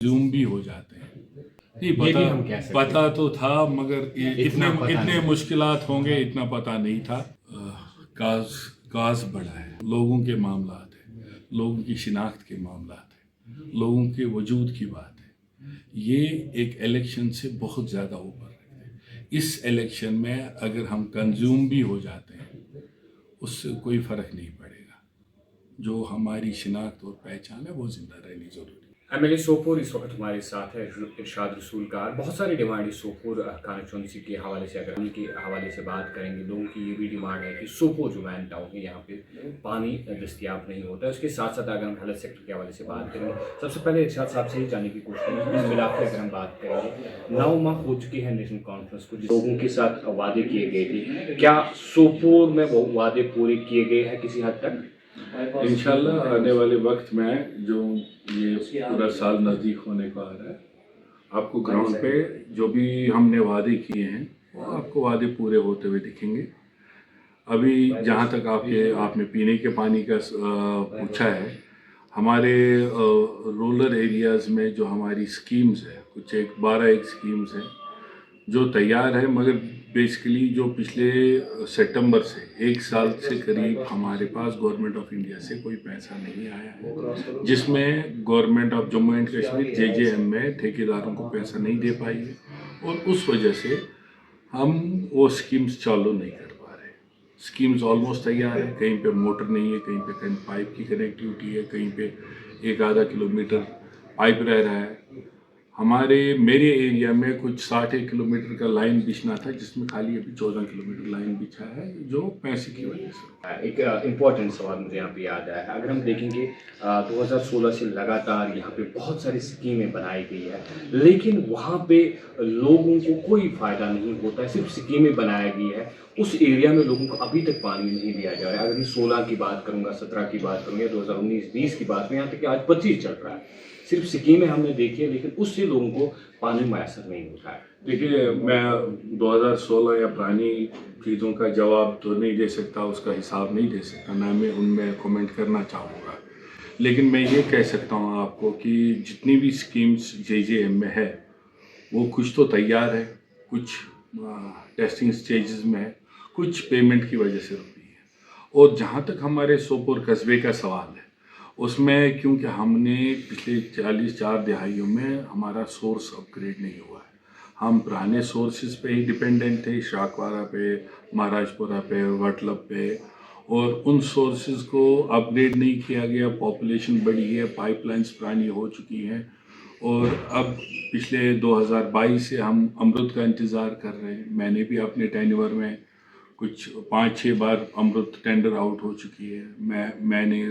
Zoom भी हो जाते हैं। नहीं ये भी हम कह सकते हैं। पता तो था मगर इतने मुश्किलात होंगे इतना पता नहीं था। काज काज बड़ा है, लोगों के मामलात है, लोगों की शिनाख्त के मामलात है, लोगों के वजूद की बात है। ये एक इलेक्शन से बहुत ज़्यादा ऊपर है। इस इलेक्शन में अगर हम कंज्यूम भी हो जाते हैं उससे कोई फ़र्क नहीं पड़ेगा। जो हमारी शिनाख्त और पहचान है वो ज़िंदा रहनी ज़रूरी है। एमएलए सोपोर इस वक्त हमारे साथ है। इरशाद रसूल कार बहुत सारी डिमांड है सोपोर कॉन्स्टिट्यूंसी के हवाले से, अगर उनके हवाले से बात करेंगे, लोगों की ये भी डिमांड है कि सोपोर जो मैन टाउन है यहाँ पे पानी दस्तियाब नहीं होता है। उसके साथ साथ अगर हम हेल्थ सेक्टर के हवाले से बात करेंगे, सबसे पहले इरशाद साहब से ही जानने की कोशिश करेंगे, मिला के अगर हम बात करेंगे 9 माह हो चुके हैं नेशनल कॉन्फ्रेंस को, लोगों के साथ वादे किए गए थे, क्या सोपोर में वो वादे पूरे किए गए हैं किसी हद तक? इंशाल्लाह आने वाले वक्त में जो ये पूरा साल नज़दीक होने को आ रहा है, आपको ग्राउंड पे जो भी हमने वादे किए हैं वो आपको वादे पूरे होते हुए दिखेंगे। अभी जहाँ तक आपने पीने के पानी का पूछा है, हमारे रूरल एरियाज़ में जो हमारी स्कीम्स है, कुछ 12 स्कीम्स हैं जो तैयार है, मगर बेसिकली जो पिछले सितंबर से 1 साल से करीब हमारे पास गवर्नमेंट ऑफ इंडिया से कोई पैसा नहीं आया है, जिसमें government of Jammu and Kashmir JJM में ठेकेदारों को पैसा नहीं दे पाई है और उस वजह से हम वो स्कीम्स चालू नहीं कर पा रहे। स्कीम्स ऑलमोस्ट तैयार है, कहीं पे मोटर नहीं है, कहीं पाइप की कनेक्टिविटी है, कहीं पे 1 आधा किलोमीटर पाइप रह रहा है। मेरे एरिया में कुछ 60 किलोमीटर का लाइन बिछना था, जिसमें खाली अभी 14 किलोमीटर लाइन बिछा है, जो पैसे की वजह से। एक इम्पॉर्टेंट सवाल मुझे यहाँ पे याद आया है। अगर हम देखेंगे 2016 से लगातार यहाँ पे बहुत सारी स्कीमें बनाई गई है, लेकिन वहाँ पे लोगों को कोई फ़ायदा नहीं होता है, सिर्फ स्कीमें बनाई गई है। उस एरिया में लोगों को अभी तक पानी नहीं दिया जा रहा है। अगर मैं 16 की बात करूँगा, 17 की बात करूँगा, 2019-20 की बात करूँ, यहाँ तक कि आज 25 चल रहा है, सिर्फ स्कीमें हमने देखी है, लेकिन उससे लोगों को पानी मैसर नहीं होता है। देखिए, मैं 2016 या पुरानी चीज़ों का जवाब तो नहीं दे सकता, उसका हिसाब नहीं दे सकता, ना मैं उनमें कमेंट करना चाहूँगा। लेकिन मैं ये कह सकता हूँ आपको कि जितनी भी स्कीम्स जेजेएम में है वो कुछ तो तैयार है, कुछ टेस्टिंग स्टेजेस में है, कुछ पेमेंट की वजह से रुकी है। और जहाँ तक हमारे सोपोर कस्बे का सवाल है, उसमें क्योंकि हमने पिछले 4 दहाइयों में हमारा सोर्स अपग्रेड नहीं हुआ है, हम पुराने सोर्सेज पे ही डिपेंडेंट थे, शाकवारा पे, महाराजपुरा पे, वटलब पे, और उन सोर्सेज को अपग्रेड नहीं किया गया। पॉपुलेशन बढ़ी है, पाइपलाइंस पुरानी हो चुकी हैं, और अब पिछले 2022 से हम अमृत का इंतज़ार कर रहे हैं। मैंने भी अपने टेन्योर में कुछ 5-6 बार अमृत टेंडर आउट हो चुकी है। मैंने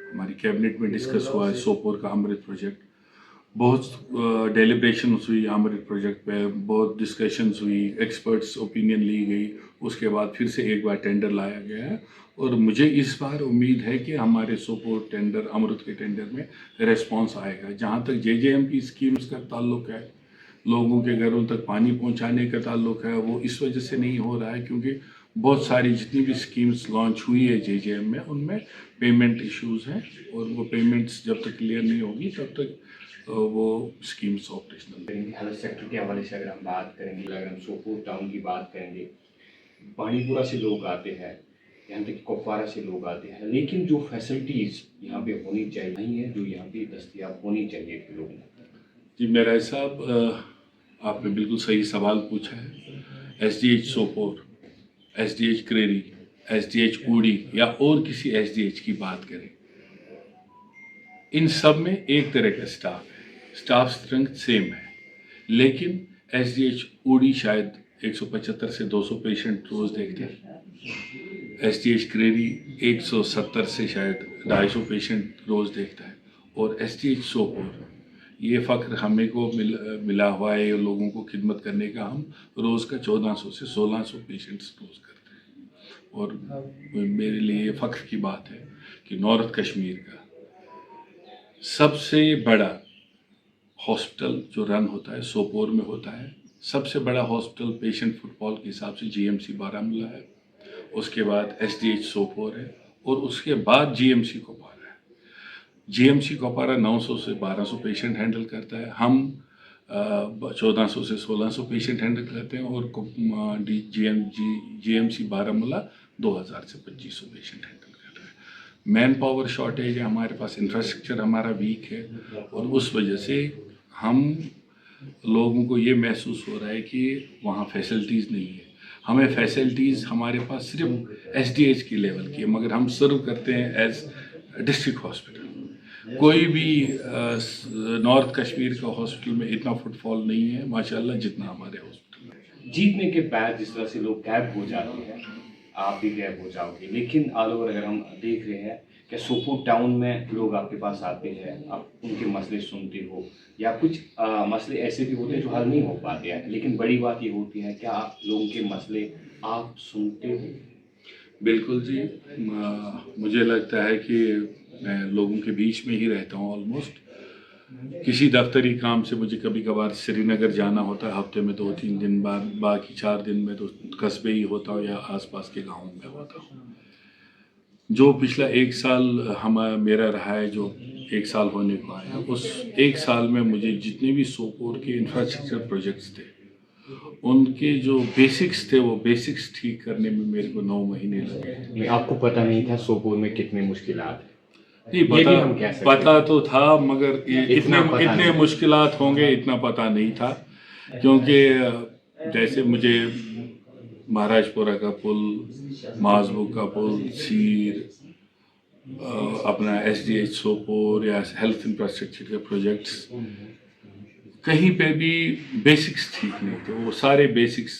हमारी कैबिनेट में डिस्कस हुआ है सोपोर का अमृत प्रोजेक्ट, बहुत डेलिब्रेशंस हुई अमृत प्रोजेक्ट पे, बहुत डिस्कशंस हुई, एक्सपर्ट्स ओपिनियन ली गई, उसके बाद फिर से एक बार टेंडर लाया गया है। और मुझे इस बार उम्मीद है कि हमारे सोपोर टेंडर, अमृत के टेंडर में रिस्पांस आएगा। जहाँ तक जेजेएम की स्कीम्स का ताल्लुक है, लोगों के घरों तक पानी पहुँचाने का ताल्लुक है, वो इस वजह से नहीं हो रहा है क्योंकि बहुत सारी जितनी भी स्कीम्स लॉन्च हुई है जेजेएम में, उनमें पेमेंट इश्यूज़ हैं, और वो पेमेंट्स जब तक क्लियर नहीं होगी तब तक वो स्कीम्स ऑपरेशनल। हेल्थ सेक्टर के हवाले से अगर हम बात करेंगे, अगर हम सोपोर टाउन की बात करेंगे, बांडीपुरा से लोग आते हैं, यहाँ तक कि कुपवारा से लोग आते हैं, लेकिन जो फैसिलिटीज़ यहाँ पे होनी चाहिए नहीं है, जो यहाँ पे दस्तियाब होनी चाहिए थे लोगों को। जी मेरा साहब, आपने बिल्कुल सही सवाल पूछा है। SDH Sopore, SDH Kreeri, SDH ऊड़ी या और किसी एसडीएच की बात करें, इन सब में एक तरह का स्टाफ है, स्टाफ स्ट्रेंथ सेम है, लेकिन एसडीएच ऊड़ी शायद 175 से 200 पेशेंट रोज़ देखते हैं, एसडीएच क्रेरी 170 से शायद 250 पेशेंट रोज़ देखता है, और एसडीएच सोपोर, ये फ़ख्र हमें को मिला हुआ है लोगों को खिदमत करने का, हम रोज़ का 1400 से 1600 पेशेंट्स रोज़ करते हैं। और मेरे लिए फ़ख्र की बात है कि नॉर्थ कश्मीर का सबसे बड़ा हॉस्पिटल जो रन होता है सोपोर में होता है। सबसे बड़ा हॉस्पिटल पेशेंट फुटफॉल के हिसाब से जीएमसी बारामूला है, उसके बाद एसडीएच सोपोर है, और उसके बाद जीएमसी कुपवारा है। जीएमसी कोपारा 900 से 1200 पेशेंट हैंडल करता है, हम 1400 से 1600 पेशेंट हैंडल करते हैं, और जीएमसी बारामूला 2000 से 2500 पेशेंट हैंडल कर रहा है। मैन पावर शॉर्टेज है हमारे पास, इंफ्रास्ट्रक्चर हमारा वीक है, और उस वजह से हम लोगों को ये महसूस हो रहा है कि वहाँ फैसिलिटीज़ नहीं है। हमें फैसिलिटीज़ हमारे पास सिर्फ एसडीएच की लेवल की है, मगर हम सर्व करते हैं एज डिस्ट्रिक्ट हॉस्पिटल। कोई भी नॉर्थ कश्मीर का हॉस्पिटल में इतना फुटफॉल नहीं है माशाल्लाह जितना हमारे हॉस्पिटल में। जीतने के बाद जिस तरह से लोग गायब हो जाते हैं, आप भी गायब हो जाओगे, लेकिन ऑल ओवर अगर हम देख रहे हैं कि सोपोर टाउन में लोग आपके पास आते हैं, आप उनके मसले सुनते हो, या कुछ मसले ऐसे भी होते हैं जो हल नहीं हो पाते हैं, लेकिन बड़ी बात ये होती है कि आप लोगों के मसले आप सुनते हो। बिल्कुल जी, मुझे लगता है कि मैं लोगों के बीच में ही रहता हूँ ऑलमोस्ट। किसी दफ्तरी काम से मुझे कभी कभार श्रीनगर जाना होता है हफ्ते में 2-3 दिन बाद, बाकी 4 दिन में तो कस्बे ही होता हूँ या आसपास के गाँव में होता हूँ। जो पिछला 1 साल मेरा रहा है, जो 1 साल होने को आया, उस 1 साल में मुझे जितने भी सोपोर के इंफ्रास्ट्रक्चर प्रोजेक्ट्स थे, उनके जो बेसिक्स थे, वो बेसिक्स ठीक करने में मेरे को 9 महीने लगे। आपको पता नहीं था सोपोर में कितनी मुश्किलात है? नहीं, ये भी हम कह सकते पता तो था, मगर इतना पता इतने नहीं। मुश्किलात होंगे इतना पता नहीं था, क्योंकि जैसे मुझे महाराजपुरा का पुल, माजबू का पुल, सीर, अपना एसडीएच सोपोर या हेल्थ इंफ्रास्ट्रक्चर के प्रोजेक्ट्स, कहीं पे भी बेसिक्स ठीक नहीं थे। वो सारे बेसिक्स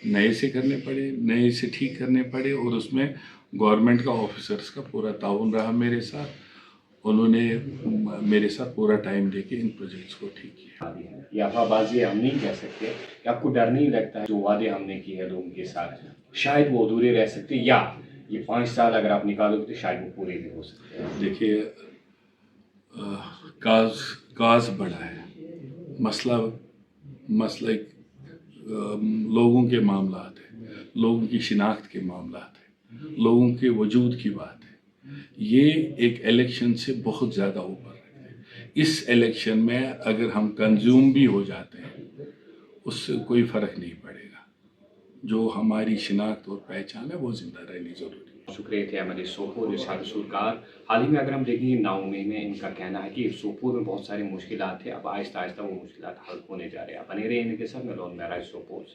नए से करने पड़े, नए से ठीक करने पड़े, और उसमें गवर्नमेंट का ऑफिसर्स का पूरा ताउन रहा मेरे साथ। उन्होंने मेरे साथ पूरा टाइम देके इन प्रोजेक्ट्स को ठीक किया। ये अफवाहबाजी हम नहीं कह सकते कि आपको डर नहीं लगता है जो वादे हमने किए हैं लोगों के साथ, शायद वो अधूरे रह सकते, या ये 5 साल अगर आप निकालोगे तो शायद वो पूरे भी हो सकते हैं? देखिए, काज बड़ा है, मसला एक लोगों के मामलात है, लोगों की शिनाख्त के मामलात है, लोगों के वजूद की बात है। ये एक इलेक्शन से बहुत ज़्यादा ऊपर है। इस इलेक्शन में अगर हम कंज्यूम भी हो जाते हैं, उससे कोई फ़र्क नहीं पड़ेगा। जो हमारी शिनाख्त और पहचान है वो ज़िंदा रहनी ज़रूरी है। शुक्रिया थे हमारे सोपोर इरशाद रसूल कार। हाल ही में अगर हम देखेंगे नाउमी में इनका कहना है कि सोपोर में बहुत सारी मुश्किलात थे, अब आहिस्ता आहिस्ता वो मुश्किलात हल होने जा रहे हैं। बने रहे इनके साथ, मैं लोन मेरा सोपोर।